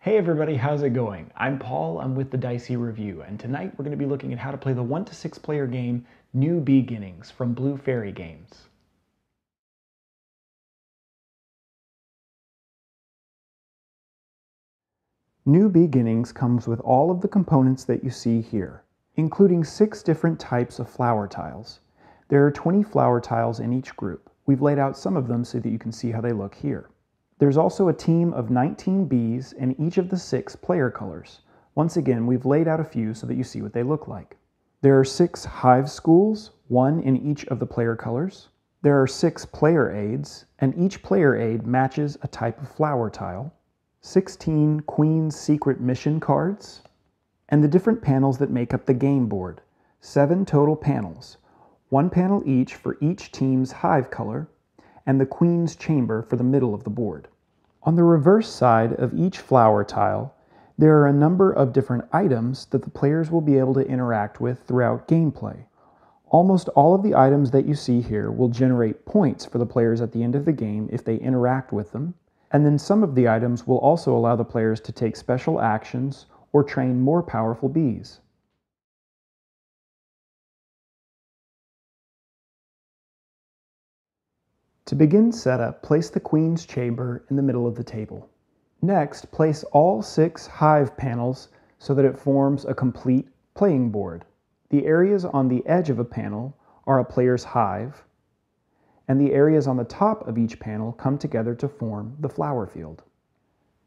Hey everybody, how's it going? I'm Paul, I'm with the Dicey Review, and tonight we're going to be looking at how to play the 1 to 6 player game New Beginnings from Blue Fairy Games. New Beginnings comes with all of the components that you see here, including 6 different types of flower tiles. There are 20 flower tiles in each group. We've laid out some of them so that you can see how they look here. There's also a team of 19 bees in each of the 6 player colors. Once again, we've laid out a few so that you see what they look like. There are 6 hive schools, 1 in each of the player colors. There are 6 player aids, and each player aid matches a type of flower tile. 16 Queen's Secret Mission cards, and the different panels that make up the game board. 7 total panels, 1 panel each for each team's hive color, and the Queen's Chamber for the middle of the board. On the reverse side of each flower tile, there are a number of different items that the players will be able to interact with throughout gameplay. Almost all of the items that you see here will generate points for the players at the end of the game if they interact with them, and then some of the items will also allow the players to take special actions or train more powerful bees. To begin setup, place the Queen's Chamber in the middle of the table. Next, place all 6 hive panels so that it forms a complete playing board. The areas on the edge of a panel are a player's hive, and the areas on the top of each panel come together to form the flower field.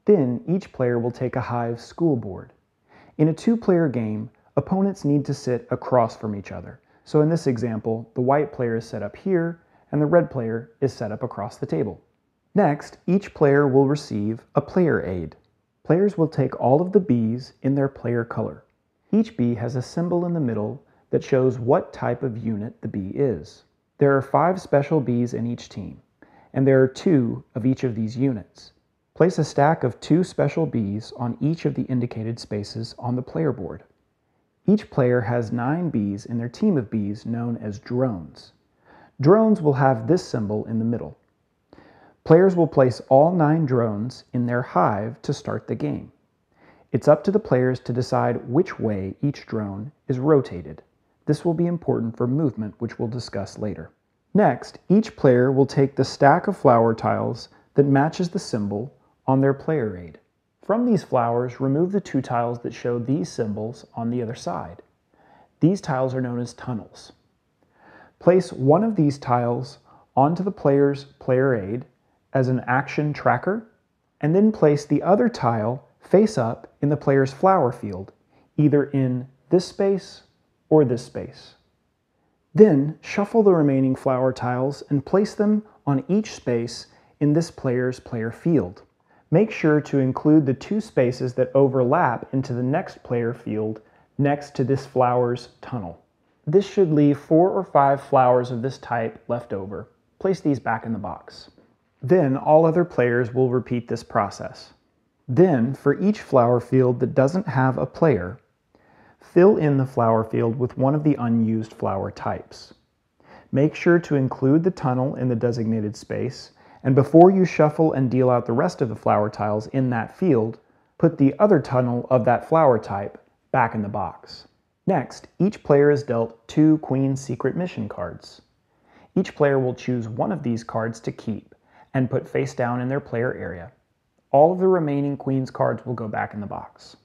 Then, each player will take a hive school board. In a 2-player game, opponents need to sit across from each other. So in this example, the white player is set up here, and the red player is set up across the table. Next, each player will receive a player aid. Players will take all of the bees in their player color. Each bee has a symbol in the middle that shows what type of unit the bee is. There are 5 special bees in each team, and there are 2 of each of these units. Place a stack of 2 special bees on each of the indicated spaces on the player board. Each player has 9 bees in their team of bees known as drones. Drones will have this symbol in the middle. Players will place all 9 drones in their hive to start the game. It's up to the players to decide which way each drone is rotated. This will be important for movement, which we'll discuss later. Next, each player will take the stack of flower tiles that matches the symbol on their player aid. From these flowers, remove the 2 tiles that show these symbols on the other side. These tiles are known as tunnels. Place one of these tiles onto the player's player aid as an action tracker, and then place the other tile face up in the player's flower field, either in this space or this space. Then shuffle the remaining flower tiles and place them on each space in this player's player field. Make sure to include the 2 spaces that overlap into the next player field next to this flower's tunnel. This should leave 4 or 5 flowers of this type left over. Place these back in the box. Then all other players will repeat this process. Then, for each flower field that doesn't have a player, fill in the flower field with one of the unused flower types. Make sure to include the tunnel in the designated space, and before you shuffle and deal out the rest of the flower tiles in that field, put the other tunnel of that flower type back in the box. Next, each player is dealt 2 Queen's Secret Mission cards. Each player will choose one of these cards to keep and put face down in their player area. All of the remaining Queen's cards will go back in the box.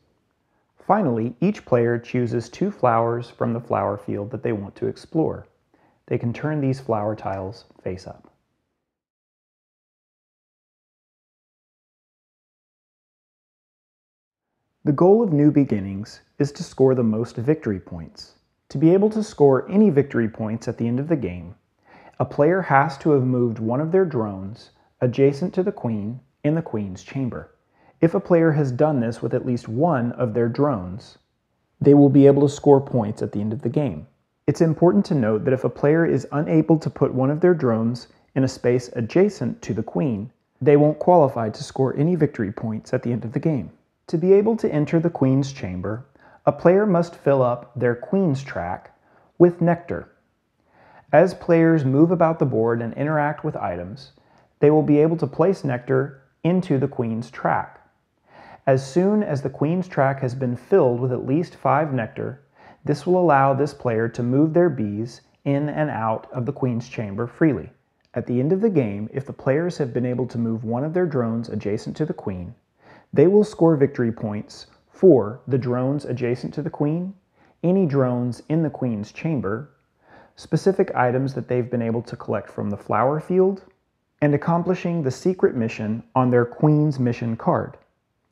Finally, each player chooses 2 flowers from the flower field that they want to explore. They can turn these flower tiles face up. The goal of New Beginnings is to score the most victory points. To be able to score any victory points at the end of the game, a player has to have moved one of their drones adjacent to the Queen in the Queen's Chamber. If a player has done this with at least one of their drones, they will be able to score points at the end of the game. It's important to note that if a player is unable to put one of their drones in a space adjacent to the Queen, they won't qualify to score any victory points at the end of the game. To be able to enter the Queen's Chamber, a player must fill up their Queen's track with nectar. As players move about the board and interact with items, they will be able to place nectar into the Queen's track. As soon as the queen's track has been filled with at least 5 nectar, this will allow this player to move their bees in and out of the queen's chamber freely. At the end of the game, if the players have been able to move one of their drones adjacent to the queen, they will score victory points for the drones adjacent to the queen, any drones in the queen's chamber, specific items that they've been able to collect from the flower field, and accomplishing the secret mission on their queen's mission card.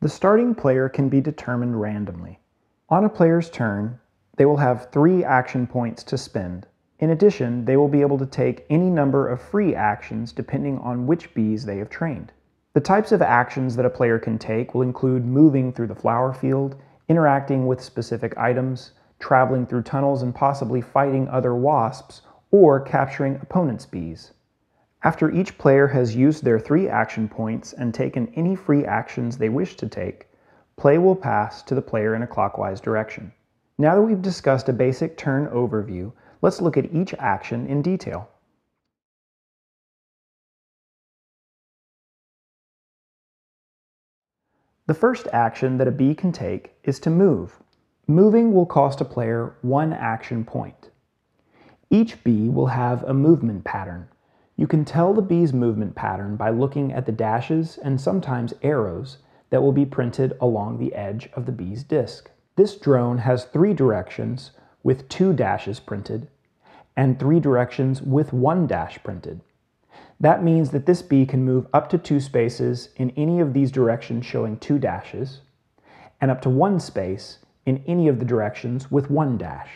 The starting player can be determined randomly. On a player's turn, they will have 3 action points to spend. In addition, they will be able to take any number of free actions depending on which bees they have trained. The types of actions that a player can take will include moving through the flower field, interacting with specific items, traveling through tunnels and possibly fighting other wasps, or capturing opponents' bees. After each player has used their 3 action points and taken any free actions they wish to take, play will pass to the player in a clockwise direction. Now that we've discussed a basic turn overview, let's look at each action in detail. The first action that a bee can take is to move. Moving will cost a player 1 action point. Each bee will have a movement pattern. You can tell the bee's movement pattern by looking at the dashes and sometimes arrows that will be printed along the edge of the bee's disc. This drone has 3 directions with 2 dashes printed and 3 directions with 1 dash printed. That means that this bee can move up to 2 spaces in any of these directions showing 2 dashes, and up to 1 space in any of the directions with 1 dash.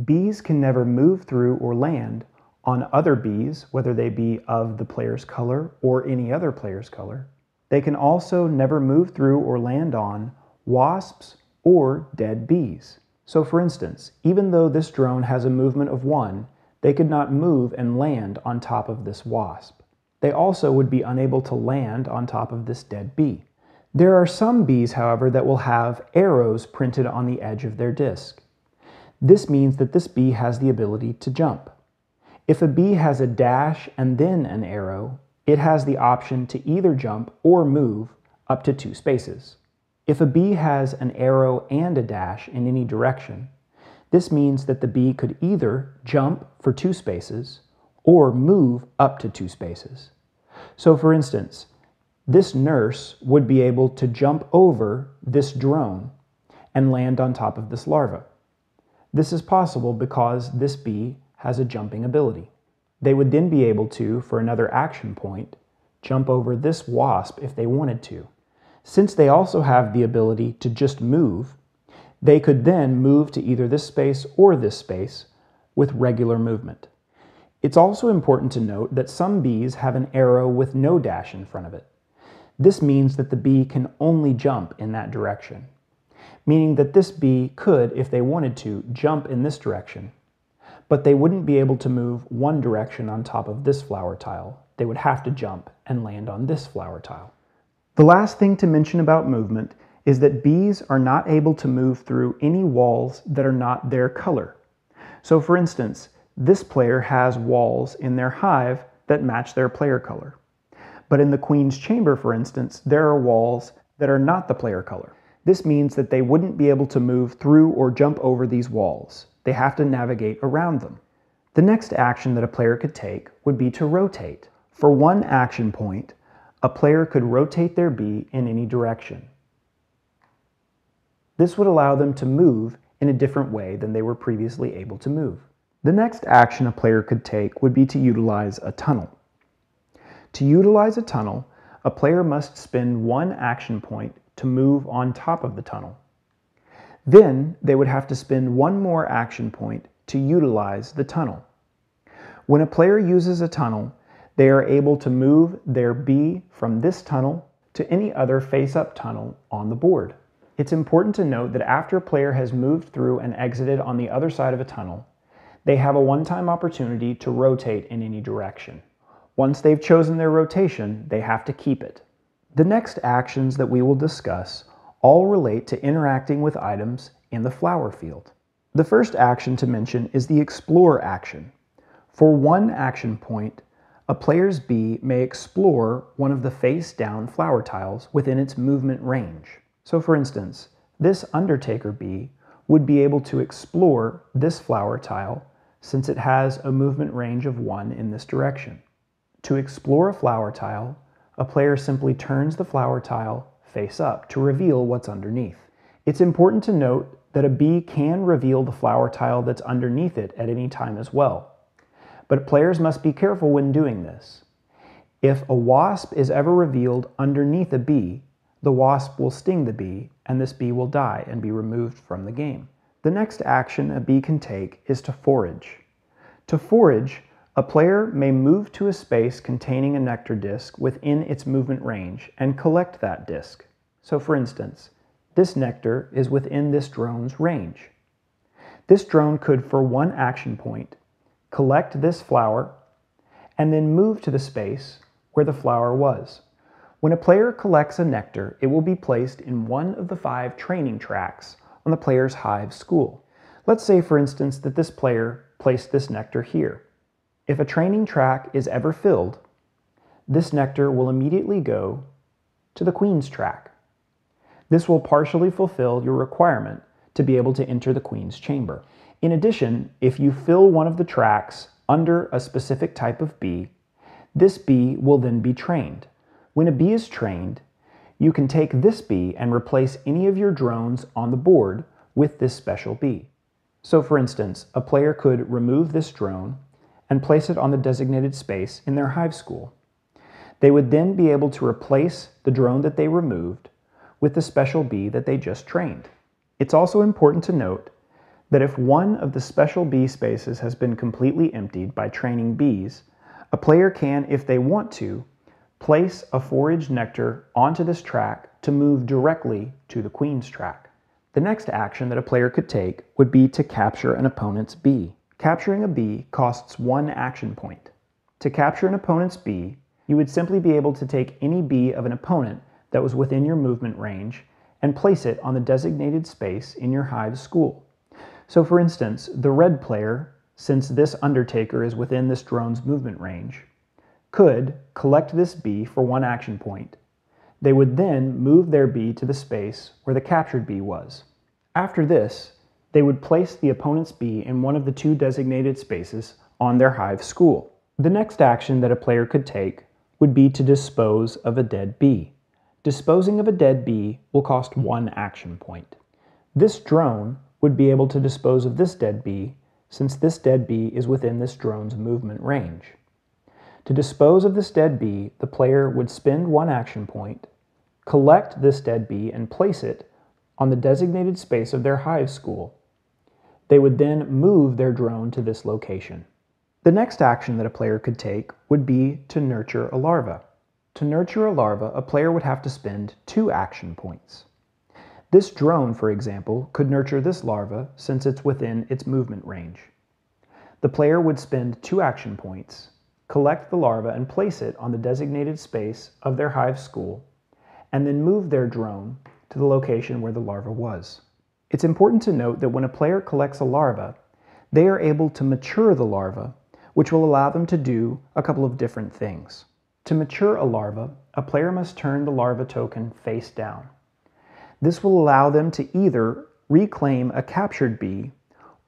Bees can never move through or land on other bees, whether they be of the player's color or any other player's color. They can also never move through or land on wasps or dead bees. So for instance, even though this drone has a movement of 1, they could not move and land on top of this wasp. They also would be unable to land on top of this dead bee. There are some bees, however, that will have arrows printed on the edge of their disc. This means that this bee has the ability to jump. If a bee has a dash and then an arrow, it has the option to either jump or move up to 2 spaces. If a bee has an arrow and a dash in any direction, this means that the bee could either jump for 2 spaces or move up to 2 spaces. So for instance, this nurse would be able to jump over this drone and land on top of this larva. This is possible because this bee has a jumping ability. They would then be able to, for another action point, jump over this wasp if they wanted to. Since they also have the ability to just move, they could then move to either this space or this space with regular movement. It's also important to note that some bees have an arrow with no dash in front of it. This means that the bee can only jump in that direction, meaning that this bee could, if they wanted to, jump in this direction, but they wouldn't be able to move one direction on top of this flower tile. They would have to jump and land on this flower tile. The last thing to mention about movement is that bees are not able to move through any walls that are not their color. So for instance, this player has walls in their hive that match their player color. But in the queen's chamber, for instance, there are walls that are not the player color. This means that they wouldn't be able to move through or jump over these walls. They have to navigate around them. The next action that a player could take would be to rotate. For 1 action point, a player could rotate their bee in any direction. This would allow them to move in a different way than they were previously able to move. The next action a player could take would be to utilize a tunnel. To utilize a tunnel, a player must spend 1 action point to move on top of the tunnel. Then they would have to spend 1 more action point to utilize the tunnel. When a player uses a tunnel, they are able to move their bee from this tunnel to any other face-up tunnel on the board. It's important to note that after a player has moved through and exited on the other side of a tunnel, they have a one-time opportunity to rotate in any direction. Once they've chosen their rotation, they have to keep it. The next actions that we will discuss all relate to interacting with items in the flower field. The first action to mention is the Explore action. For 1 action point, a player's bee may explore one of the face-down flower tiles within its movement range. So for instance, this undertaker bee would be able to explore this flower tile since it has a movement range of 1 in this direction. To explore a flower tile, a player simply turns the flower tile face up to reveal what's underneath. It's important to note that a bee can reveal the flower tile that's underneath it at any time as well. But players must be careful when doing this. If a wasp is ever revealed underneath a bee, the wasp will sting the bee, and this bee will die and be removed from the game. The next action a bee can take is to forage. To forage, a player may move to a space containing a nectar disc within its movement range and collect that disc. So for instance, this nectar is within this drone's range. This drone could, for 1 action point, collect this flower and then move to the space where the flower was. When a player collects a nectar, it will be placed in one of the 5 training tracks on the player's hive school. Let's say, for instance, that this player placed this nectar here. If a training track is ever filled, this nectar will immediately go to the queen's track. This will partially fulfill your requirement to be able to enter the queen's chamber. In addition, if you fill one of the tracks under a specific type of bee, this bee will then be trained. When a bee is trained, you can take this bee and replace any of your drones on the board with this special bee. So for instance, a player could remove this drone and place it on the designated space in their hive school. They would then be able to replace the drone that they removed with the special bee that they just trained. It's also important to note that if one of the special bee spaces has been completely emptied by training bees, a player can, if they want to, place a foraged nectar onto this track to move directly to the queen's track. The next action that a player could take would be to capture an opponent's bee. Capturing a bee costs 1 action point. To capture an opponent's bee, you would simply be able to take any bee of an opponent that was within your movement range and place it on the designated space in your hive school. So for instance, the red player, since this undertaker is within this drone's movement range, could collect this bee for 1 action point. They would then move their bee to the space where the captured bee was. After this, they would place the opponent's bee in one of the 2 designated spaces on their hive school. The next action that a player could take would be to dispose of a dead bee. Disposing of a dead bee will cost 1 action point. This drone would be able to dispose of this dead bee since this dead bee is within this drone's movement range. To dispose of this dead bee, the player would spend 1 action point, collect this dead bee and place it on the designated space of their hive school. They would then move their drone to this location. The next action that a player could take would be to nurture a larva. To nurture a larva, a player would have to spend 2 action points. This drone, for example, could nurture this larva since it's within its movement range. The player would spend 2 action points, collect the larva and place it on the designated space of their hive school, and then move their drone to the location where the larva was. It's important to note that when a player collects a larva, they are able to mature the larva, which will allow them to do a couple of different things. To mature a larva, a player must turn the larva token face down. This will allow them to either reclaim a captured bee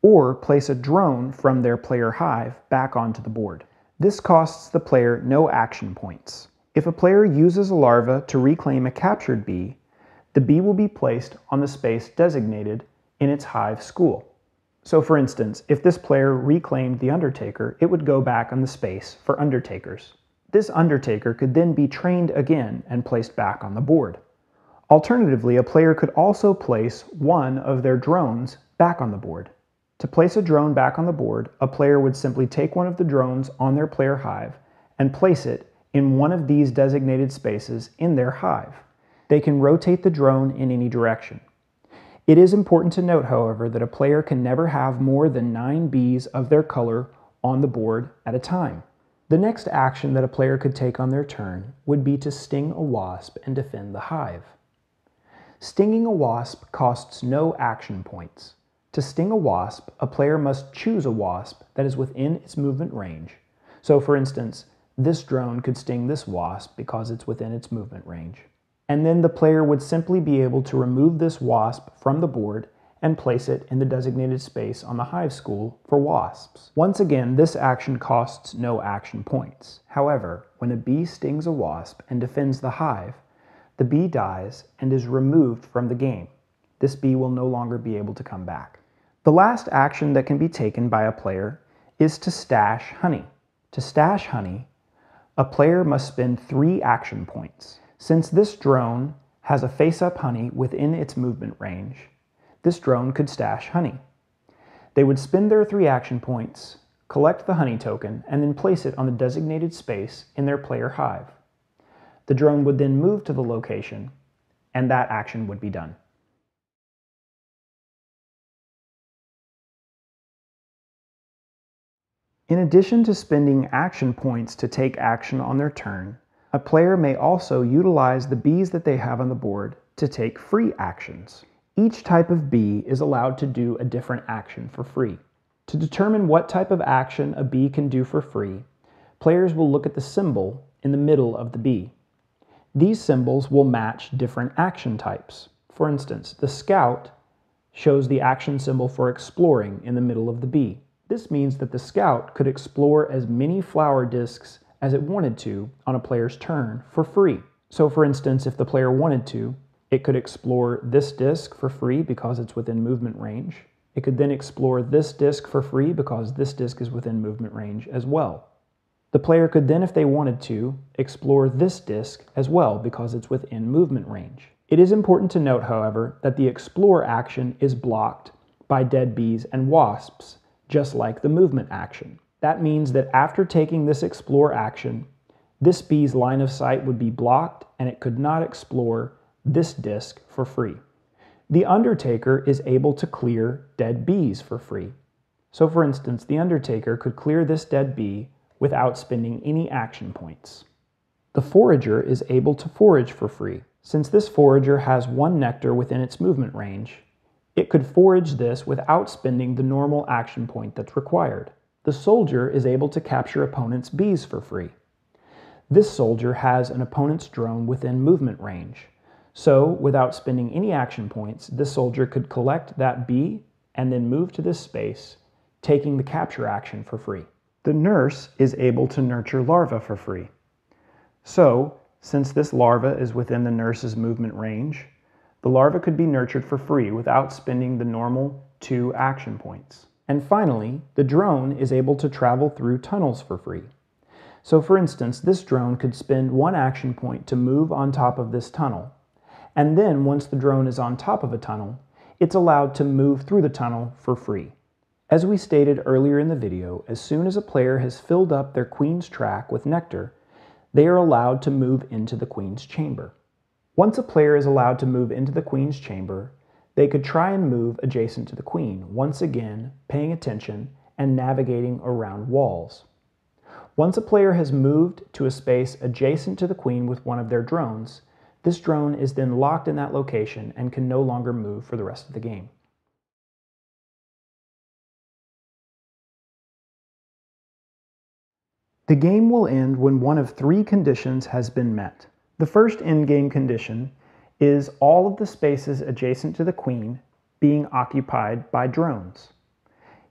or place a drone from their player hive back onto the board. This costs the player no action points. If a player uses a larva to reclaim a captured bee, the bee will be placed on the space designated in its hive school. So for instance, if this player reclaimed the undertaker, it would go back on the space for undertakers. This undertaker could then be trained again and placed back on the board. Alternatively, a player could also place one of their drones back on the board. To place a drone back on the board, a player would simply take one of the drones on their player hive and place it in one of these designated spaces in their hive. They can rotate the drone in any direction. It is important to note, however, that a player can never have more than 9 bees of their color on the board at a time. The next action that a player could take on their turn would be to sting a wasp and defend the hive. Stinging a wasp costs no action points. To sting a wasp, a player must choose a wasp that is within its movement range. So for instance, this drone could sting this wasp because it's within its movement range. and then the player would simply be able to remove this wasp from the board and place it in the designated space on the hive school for wasps. Once again, this action costs no action points. However, when a bee stings a wasp and defends the hive, the bee dies and is removed from the game. This bee will no longer be able to come back. The last action that can be taken by a player is to stash honey. To stash honey, a player must spend 3 action points. Since this drone has a face-up honey within its movement range, this drone could stash honey. They would spend their 3 action points, collect the honey token, and then place it on the designated space in their player hive. The drone would then move to the location, and that action would be done. In addition to spending action points to take action on their turn, a player may also utilize the bees that they have on the board to take free actions. Each type of bee is allowed to do a different action for free. To determine what type of action a bee can do for free, players will look at the symbol in the middle of the bee. These symbols will match different action types. For instance, the scout shows the action symbol for exploring in the middle of the bee. This means that the scout could explore as many flower discs as it wanted to on a player's turn for free. So for instance, if the player wanted to, it could explore this disc for free because it's within movement range. It could then explore this disc for free because this disc is within movement range as well. The player could then, if they wanted to, explore this disc as well because it's within movement range. It is important to note, however, that the explore action is blocked by dead bees and wasps, just like the movement action. That means that after taking this explore action, this bee's line of sight would be blocked and it could not explore this disc for free. The Undertaker is able to clear dead bees for free. So for instance, the Undertaker could clear this dead bee without spending any action points. The Forager is able to forage for free. Since this Forager has 1 nectar within its movement range, it could forage this without spending the normal action point that's required. The Soldier is able to capture opponents' bees for free. This Soldier has an opponent's drone within movement range. So, without spending any action points, this Soldier could collect that bee and then move to this space, taking the capture action for free. The Nurse is able to nurture larvae for free. So, since this larva is within the Nurse's movement range, the larva could be nurtured for free without spending the normal 2 action points. And finally, the drone is able to travel through tunnels for free. So for instance, this drone could spend 1 action point to move on top of this tunnel. And then once the drone is on top of a tunnel, it's allowed to move through the tunnel for free. As we stated earlier in the video, as soon as a player has filled up their queen's track with nectar, they are allowed to move into the queen's chamber. Once a player is allowed to move into the queen's chamber, they could try and move adjacent to the queen, once again paying attention and navigating around walls. Once a player has moved to a space adjacent to the queen with one of their drones, this drone is then locked in that location and can no longer move for the rest of the game. The game will end when one of 3 conditions has been met. The first in-game condition is all of the spaces adjacent to the queen being occupied by drones.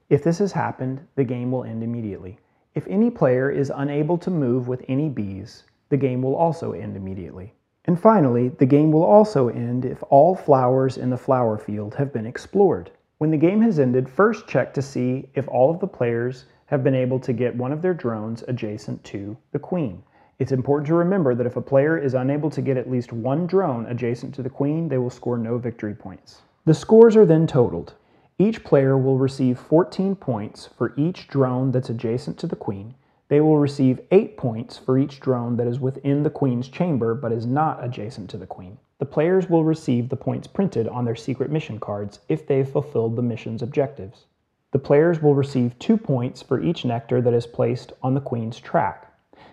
If this has happened, the game will end immediately. If any player is unable to move with any bees, the game will also end immediately. And finally, the game will also end if all flowers in the flower field have been explored. When the game has ended, first check to see if all of the players have been able to get one of their drones adjacent to the queen. It's important to remember that if a player is unable to get at least 1 drone adjacent to the queen, they will score no victory points. The scores are then totaled. Each player will receive 14 points for each drone that's adjacent to the queen. They will receive 8 points for each drone that is within the queen's chamber but is not adjacent to the queen. The players will receive the points printed on their secret mission cards if they've fulfilled the mission's objectives. The players will receive 2 points for each nectar that is placed on the queen's track.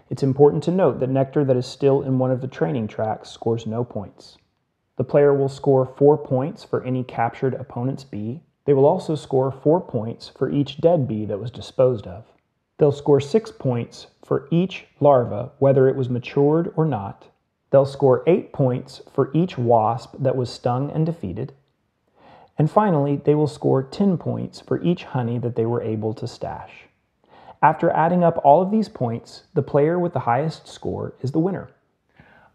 It's important to note that nectar that is still in one of the training tracks scores no points. The player will score 4 points for any captured opponent's bee. They will also score 4 points for each dead bee that was disposed of. They'll score 6 points for each larva, whether it was matured or not. They'll score 8 points for each wasp that was stung and defeated. And finally, they will score 10 points for each honey that they were able to stash. After adding up all of these points, the player with the highest score is the winner.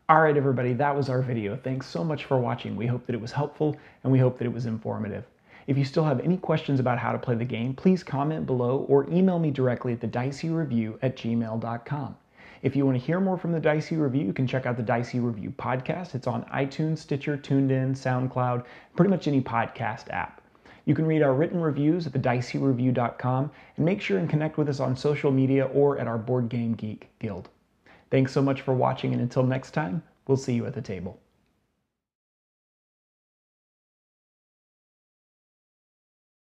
All right, everybody, that was our video. Thanks so much for watching. We hope that it was helpful, and we hope that it was informative. If you still have any questions about how to play the game, please comment below or email me directly at thedicey@gmail.com. If you want to hear more from the Dicey Review, you can check out the Dicey Review podcast. It's on iTunes, Stitcher, TuneIn, SoundCloud, pretty much any podcast app. You can read our written reviews at thediceyreview.com, and make sure and connect with us on social media or at our Board Game Geek Guild. Thanks so much for watching, and until next time, we'll see you at the table.